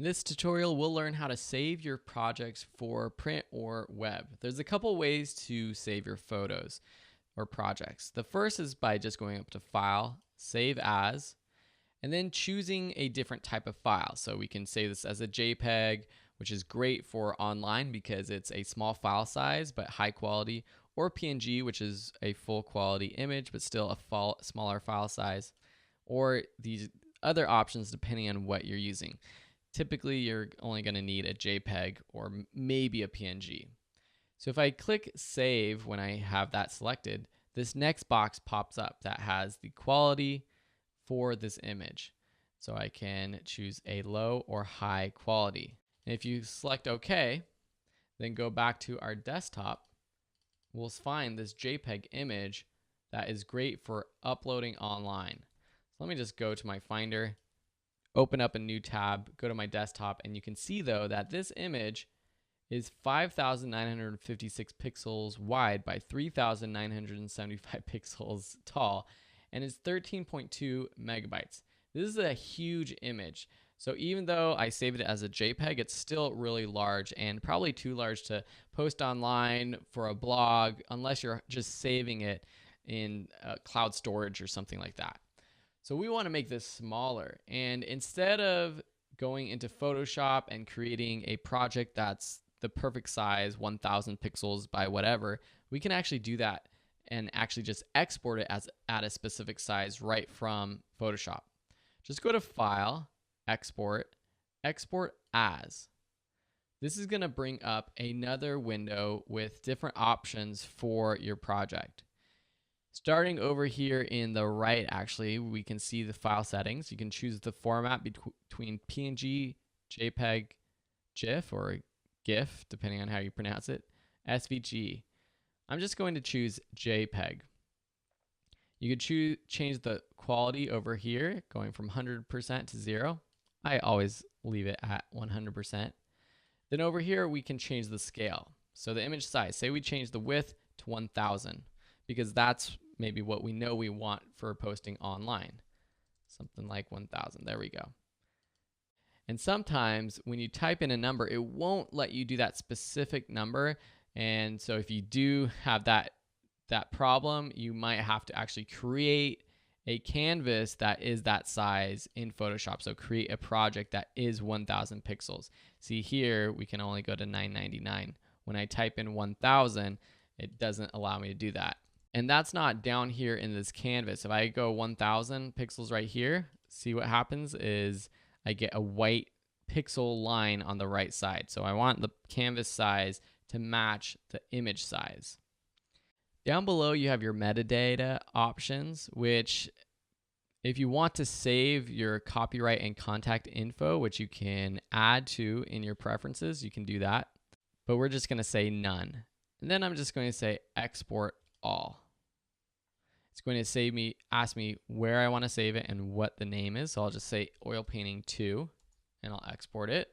In this tutorial, we'll learn how to save your projects for print or web. There's a couple ways to save your photos or projects. The first is by just going up to File, Save As, and then choosing a different type of file. So we can save this as a JPEG, which is great for online because it's a small file size but high quality, or PNG, which is a full quality image but still a smaller file size, or these other options depending on what you're using. Typically, you're only going to need a JPEG or maybe a PNG. So if I click Save when I have that selected, this next box pops up that has the quality for this image. So I can choose a low or high quality. And if you select OK, then go back to our desktop, we'll find this JPEG image that is great for uploading online. So let me just go to my Finder, open up a new tab, go to my desktop, and you can see though that this image is 5,956 pixels wide by 3,975 pixels tall and is 13.2 megabytes. This is a huge image. So even though I saved it as a JPEG, it's still really large and probably too large to post online for a blog unless you're just saving it in cloud storage or something like that. So we want to make this smaller, and instead of going into Photoshop and creating a project that's the perfect size, 1000 pixels by whatever, we can actually do that and actually just export it as at a specific size right from Photoshop. Just go to File, Export, Export As. This is going to bring up another window with different options for your project. Starting over here in the right, actually, we can see the file settings. You can choose the format between PNG, JPEG, GIF, or GIF, depending on how you pronounce it, SVG. I'm just going to choose JPEG. You could change the quality over here, going from 100% to 0. I always leave it at 100%. Then over here, we can change the scale. So the image size, say we change the width to 1000. Because that's maybe what we know we want for posting online. Something like 1000. There we go. And sometimes when you type in a number, it won't let you do that specific number. And so if you do have that problem, you might have to actually create a canvas that is that size in Photoshop. So create a project that is 1000 pixels. See here, we can only go to 999. When I type in 1000, it doesn't allow me to do that. And that's not down here in this canvas. If I go 1000 pixels right here, see what happens is I get a white pixel line on the right side. So I want the canvas size to match the image size. Down below, you have your metadata options, which if you want to save your copyright and contact info, which you can add to in your preferences, you can do that. But we're just going to say none. And then I'm just going to say export all. It's going to ask me where I want to save it and what the name is. So I'll just say oil painting 2 and I'll export it.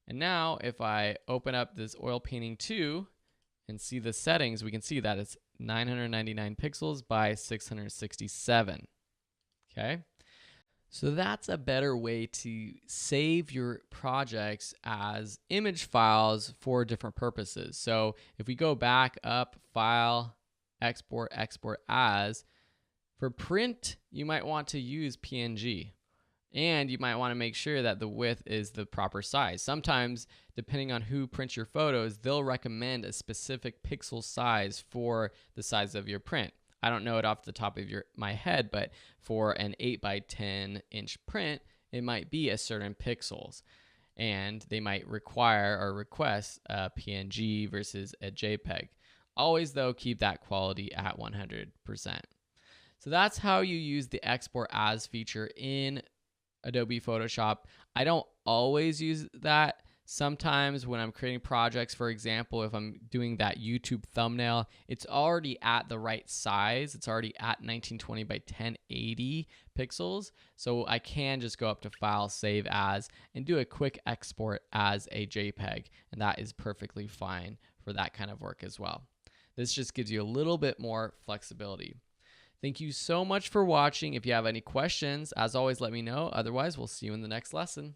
And now if I open up this oil painting 2 and see the settings, we can see that it's 999 pixels by 667. Okay. So that's a better way to save your projects as image files for different purposes. So if we go back up, File, Export, Export As, for print, you might want to use PNG. And you might want to make sure that the width is the proper size. Sometimes, depending on who prints your photos, they'll recommend a specific pixel size for the size of your print. I don't know it off the top of my head, but for an 8 by 10 inch print, it might be a certain pixels. And they might require or request a PNG versus a JPEG. Always, though, keep that quality at 100%. So that's how you use the Export As feature in Adobe Photoshop. I don't always use that. Sometimes when I'm creating projects, for example, if I'm doing that YouTube thumbnail, it's already at the right size. It's already at 1920 by 1080 pixels. So I can just go up to File, Save As, and do a quick export as a JPEG. And that is perfectly fine for that kind of work as well. This just gives you a little bit more flexibility. Thank you so much for watching. If you have any questions, as always, let me know. Otherwise, we'll see you in the next lesson.